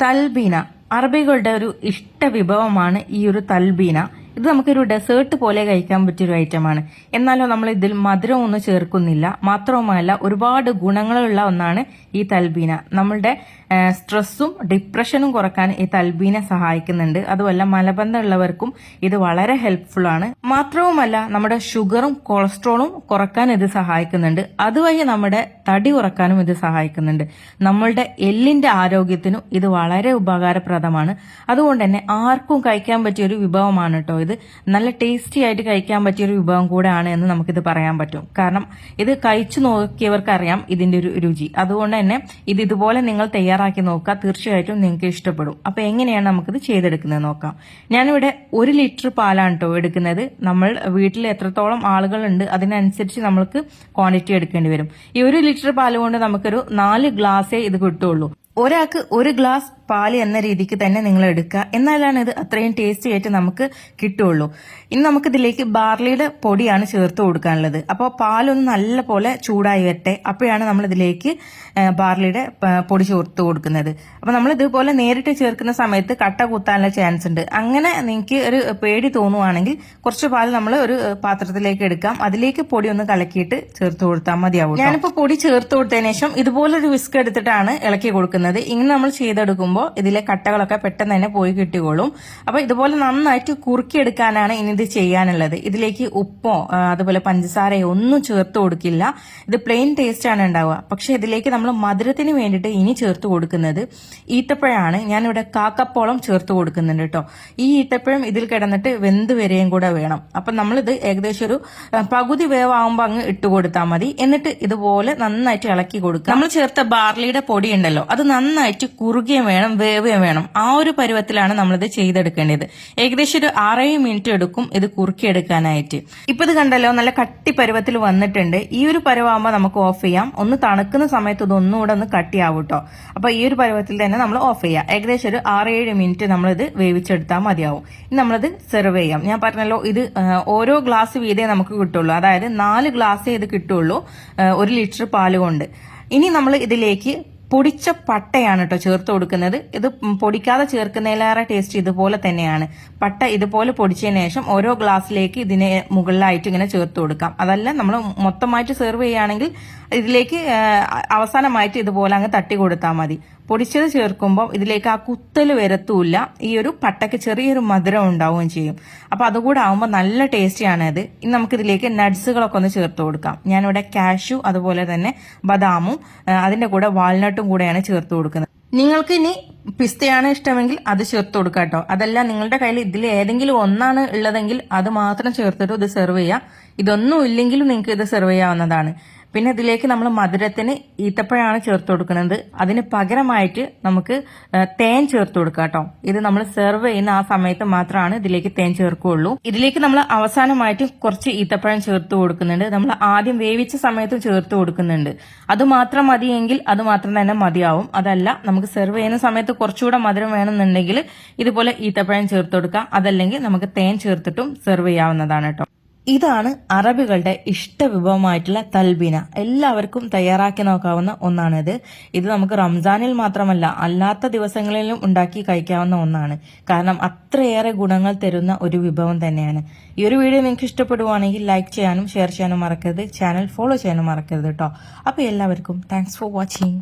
തൽബീന അറബികളുടെ ഒരു ഇഷ്ട വിഭവമാണ് ഈ ഒരു തൽബീന. ഇത് നമുക്കൊരു ഡെസേർട്ട് പോലെ കഴിക്കാൻ പറ്റിയൊരു ഐറ്റമാണ്. എന്നാലോ നമ്മൾ ഇതിൽ മധുരം ഒന്നും ചേർക്കുന്നില്ല. മാത്രവുമല്ല ഒരുപാട് ഗുണങ്ങളുള്ള ഒന്നാണ് ഈ തൽബീന. നമ്മളുടെ സ്ട്രെസ്സും ഡിപ്രഷനും കുറക്കാൻ ഈ തൽബീന സഹായിക്കുന്നുണ്ട്. അതുമല്ല മലബന്ധം ഉള്ളവർക്കും ഇത് വളരെ ഹെൽപ്ഫുൾ ആണ്. മാത്രവുമല്ല നമ്മുടെ ഷുഗറും കൊളസ്ട്രോളും കുറക്കാൻ ഇത് സഹായിക്കുന്നുണ്ട്. അതുവഴി നമ്മുടെ തടി കുറക്കാനും ഇത് സഹായിക്കുന്നുണ്ട്. നമ്മളുടെ എല്ലിന്റെ ആരോഗ്യത്തിനും ഇത് വളരെ ഉപകാരപ്രദമാണ്. അതുകൊണ്ട് തന്നെ ആർക്കും കഴിക്കാൻ പറ്റിയ ഒരു വിഭവമാണ് കേട്ടോ ഇത്. നല്ല ടേസ്റ്റി ആയിട്ട് കഴിക്കാൻ പറ്റിയ ഒരു വിഭവം കൂടെ ആണ് എന്ന് നമുക്കിത് പറയാൻ പറ്റും. കാരണം ഇത് കഴിച്ചു നോക്കിയവർക്കറിയാം ഇതിന്റെ ഒരു രുചി. അതുകൊണ്ട് തന്നെ ഇത് ഇതുപോലെ നിങ്ങൾ തയ്യാറാക്കി നോക്കുക, തീർച്ചയായിട്ടും നിങ്ങൾക്ക് ഇഷ്ടപ്പെടും. അപ്പൊ എങ്ങനെയാണ് നമുക്കിത് ചെയ്തെടുക്കുന്നത് നോക്കാം. ഞാനിവിടെ 1 ലിറ്റർ പാലാണ് കേട്ടോ എടുക്കുന്നത്. നമ്മൾ വീട്ടിൽ എത്രത്തോളം ആളുകളുണ്ട് അതിനനുസരിച്ച് നമ്മൾക്ക് ക്വാണ്ടിറ്റി എടുക്കേണ്ടി വരും. ഈ 1 ലിറ്റർ പാല് കൊണ്ട് നമുക്കൊരു 4 ഗ്ലാസ്സേ ഇത് കിട്ടുള്ളൂ. ഒരാൾക്ക് 1 ഗ്ലാസ് പാല് എന്ന രീതിക്ക് തന്നെ നിങ്ങൾ എടുക്കുക. എന്നാലാണ് ഇത് അത്രയും ടേസ്റ്റി ആയിട്ട് നമുക്ക് കിട്ടുള്ളൂ. ഇനി നമുക്ക് ഇതിലേക്ക് ബാർലിയുടെ പൊടിയാണ് ചേർത്ത് കൊടുക്കാനുള്ളത്. അപ്പോൾ പാലൊന്ന് നല്ല പോലെ ചൂടായി വരട്ടെ. അപ്പോഴാണ് നമ്മൾ ഇതിലേക്ക് ബാർലിയുടെ പൊടി ചേർത്ത് കൊടുക്കുന്നത്. അപ്പൊ നമ്മൾ ഇതുപോലെ നേരിട്ട് ചേർക്കുന്ന സമയത്ത് കട്ട കുത്താനുള്ള ചാൻസ് ഉണ്ട്. അങ്ങനെ നിങ്ങൾക്ക് ഒരു പേടി തോന്നുവാണെങ്കിൽ കുറച്ച് പാൽ നമ്മൾ ഒരു പാത്രത്തിലേക്ക് എടുക്കാം. അതിലേക്ക് പൊടി ഒന്ന് കലക്കിയിട്ട് ചേർത്ത് കൊടുത്താൽ മതിയാവും. ഞാനിപ്പോ പൊടി ചേർത്ത് കൊടുത്തതിന് ശേഷം ഇതുപോലൊരു വിസ്ക് എടുത്തിട്ടാണ് ഇളക്കി കൊടുക്കുന്നത്. ഇങ്ങനെ നമ്മൾ ചെയ്തെടുക്കുമ്പോൾ ഇതിലെ കട്ടകളൊക്കെ പെട്ടെന്ന് തന്നെ പോയി കിട്ടിക്കോളും. അപ്പൊ ഇതുപോലെ നന്നായിട്ട് കുറുക്കിയെടുക്കാനാണ് ഇനി ഇത് ചെയ്യാനുള്ളത്. ഇതിലേക്ക് ഉപ്പോ അതുപോലെ പഞ്ചസാരയോ ഒന്നും ചേർത്ത് കൊടുക്കില്ല. ഇത് പ്ലെയിൻ ടേസ്റ്റ് ആണ് ഉണ്ടാവുക. പക്ഷെ ഇതിലേക്ക് നമ്മൾ മധുരത്തിന് വേണ്ടിയിട്ട് ഇനി ചേർത്ത് കൊടുക്കുന്നത് ഈത്തപ്പഴമാണ്. ഞാനിവിടെ കാക്കപ്പോളം ചേർത്ത് കൊടുക്കുന്നുണ്ട് കേട്ടോ. ഈ ഈത്തപ്പഴം ഇതിൽ കിടന്നിട്ട് വെന്ത് വരെയും കൂടെ വേണം. അപ്പൊ നമ്മളിത് ഏകദേശം ഒരു പകുതി വേവാകുമ്പോൾ അങ്ങ് ഇട്ട് കൊടുത്താൽ മതി. എന്നിട്ട് ഇതുപോലെ നന്നായിട്ട് ഇളക്കി കൊടുക്കുക. നമ്മൾ ചേർത്ത ബാർലിയുടെ പൊടി ഉണ്ടല്ലോ അത് നന്നായിട്ട് കുറുകയും വേണം, വേവുകയും വേണം. ആ ഒരു പരുവത്തിലാണ് നമ്മളിത് ചെയ്തെടുക്കേണ്ടത്. ഏകദേശം ഒരു 6 മിനിറ്റ് എടുക്കും ഇത് കുറുക്കിയെടുക്കാനായിട്ട്. ഇപ്പൊ ഇത് കണ്ടല്ലോ നല്ല കട്ടി പരുവത്തിൽ വന്നിട്ടുണ്ട്. ഈ ഒരു പരുവാകുമ്പോൾ നമുക്ക് ഓഫ് ചെയ്യാം. ഒന്ന് തണുക്കുന്ന സമയത്ത് ഇതൊന്നുകൂടെ ഒന്ന് കട്ടിയാവും കേട്ടോ. അപ്പൊ ഈ ഒരു പരുവത്തിൽ തന്നെ നമ്മൾ ഓഫ് ചെയ്യാം. ഏകദേശം ഒരു 6-7 മിനിറ്റ് നമ്മളിത് വേവിച്ചെടുത്താൽ മതിയാവും. ഇനി നമ്മളിത് സെർവ് ചെയ്യാം. ഞാൻ പറഞ്ഞല്ലോ ഇത് ഓരോ ഗ്ലാസ് വീതേ നമുക്ക് കിട്ടുള്ളൂ. അതായത് 4 ഗ്ലാസ്സേ ഇത് കിട്ടുള്ളൂ 1 ലിറ്റർ പാല് കൊണ്ട്. ഇനി നമ്മൾ ഇതിലേക്ക് പൊടിച്ച പട്ടയാണ് കേട്ടോ ചേർത്ത് കൊടുക്കുന്നത്. ഇത് പൊടിക്കാതെ ചേർക്കുന്നതിലേറെ ടേസ്റ്റ് ഇതുപോലെ തന്നെയാണ്. പട്ട ഇതുപോലെ പൊടിച്ചതിന് ശേഷം ഓരോ ഗ്ലാസ്സിലേക്ക് ഇതിനെ മുകളിലായിട്ട് ഇങ്ങനെ ചേർത്ത് കൊടുക്കാം. അതല്ല നമ്മൾ മൊത്തമായിട്ട് സെർവ് ചെയ്യുകയാണെങ്കിൽ ഇതിലേക്ക് അവസാനമായിട്ട് ഇതുപോലെ അങ്ങ് തട്ടി കൊടുത്താൽ മതി. പൊടിച്ചത് ചേർക്കുമ്പോൾ ഇതിലേക്ക് ആ കുത്തൽ വരത്തൂല്ല. ഈ ഒരു പട്ടയ്ക്ക് ചെറിയൊരു മധുരം ഉണ്ടാവുകയും ചെയ്യും. അപ്പൊ അതുകൂടെ ആവുമ്പോൾ നല്ല ടേസ്റ്റിയാണ് ഇത്. ഇനി നമുക്ക് ഇതിലേക്ക് നട്ട്സുകളൊക്കെ ഒന്ന് ചേർത്ത് കൊടുക്കാം. ഞാനിവിടെ കാഷ്യൂ അതുപോലെ തന്നെ ബദാമും അതിന്റെ കൂടെ വാൾനട്ടും കൂടെയാണ് ചേർത്ത് കൊടുക്കുന്നത്. നിങ്ങൾക്ക് ഇനി പിസ്തയാണ് ഇഷ്ടമെങ്കിൽ അത് ചേർത്ത് കൊടുക്കാം കേട്ടോ. അതല്ല നിങ്ങളുടെ കയ്യിൽ ഇതിൽ ഏതെങ്കിലും ഒന്നാണ് ഉള്ളതെങ്കിൽ അത് മാത്രം ചേർത്തിട്ട് ഇത് സെർവ് ചെയ്യാം. ഇതൊന്നും ഇല്ലെങ്കിലും നിങ്ങൾക്ക് ഇത് സെർവ് ചെയ്യാവുന്നതാണ്. പിന്നെ ഇതിലേക്ക് നമ്മൾ മധുരത്തിന് ഈത്തപ്പഴമാണ് ചേർത്ത് കൊടുക്കുന്നത്. അതിന് പകരമായിട്ട് നമുക്ക് തേൻ ചേർത്ത് കൊടുക്കാം കേട്ടോ. ഇത് നമ്മൾ സെർവ് ചെയ്യുന്ന ആ സമയത്ത് മാത്രമാണ് ഇതിലേക്ക് തേൻ ചേർക്കുകയുള്ളൂ. ഇതിലേക്ക് നമ്മൾ അവസാനമായിട്ട് കുറച്ച് ഈത്തപ്പഴം ചേർത്ത് കൊടുക്കുന്നുണ്ട്. നമ്മൾ ആദ്യം വേവിച്ച സമയത്തും ചേർത്ത് കൊടുക്കുന്നുണ്ട്. അത് മാത്രം മതിയെങ്കിൽ അത് മാത്രം തന്നെ മതിയാവും. അതല്ല നമുക്ക് സെർവ് ചെയ്യുന്ന സമയത്ത് കുറച്ചുകൂടെ മധുരം വേണമെന്നുണ്ടെങ്കിൽ ഇതുപോലെ ഈത്തപ്പഴം ചേർത്ത് കൊടുക്കാം. അതല്ലെങ്കിൽ നമുക്ക് തേൻ ചേർത്തിട്ടും സെർവ് ചെയ്യാവുന്നതാണ് കേട്ടോ. ഇതാണ് അറബികളുടെ ഇഷ്ട വിഭവമായിട്ടുള്ള തൽബീന. എല്ലാവർക്കും തയ്യാറാക്കി നോക്കാവുന്ന ഒന്നാണിത്. ഇത് നമുക്ക് റംസാനിൽ മാത്രമല്ല അല്ലാത്ത ദിവസങ്ങളിലും ഉണ്ടാക്കി കഴിക്കാവുന്ന ഒന്നാണ്. കാരണം അത്രയേറെ ഗുണങ്ങൾ തരുന്ന ഒരു വിഭവം തന്നെയാണ്. ഈ ഒരു വീഡിയോ നിങ്ങൾക്ക് ഇഷ്ടപ്പെടുവാണെങ്കിൽ ലൈക്ക് ചെയ്യാനും ഷെയർ ചെയ്യാനും മറക്കരുത്. ചാനൽ ഫോളോ ചെയ്യാനും മറക്കരുത് കേട്ടോ. അപ്പൊ എല്ലാവർക്കും താങ്ക്സ് ഫോർ വാച്ചിങ്.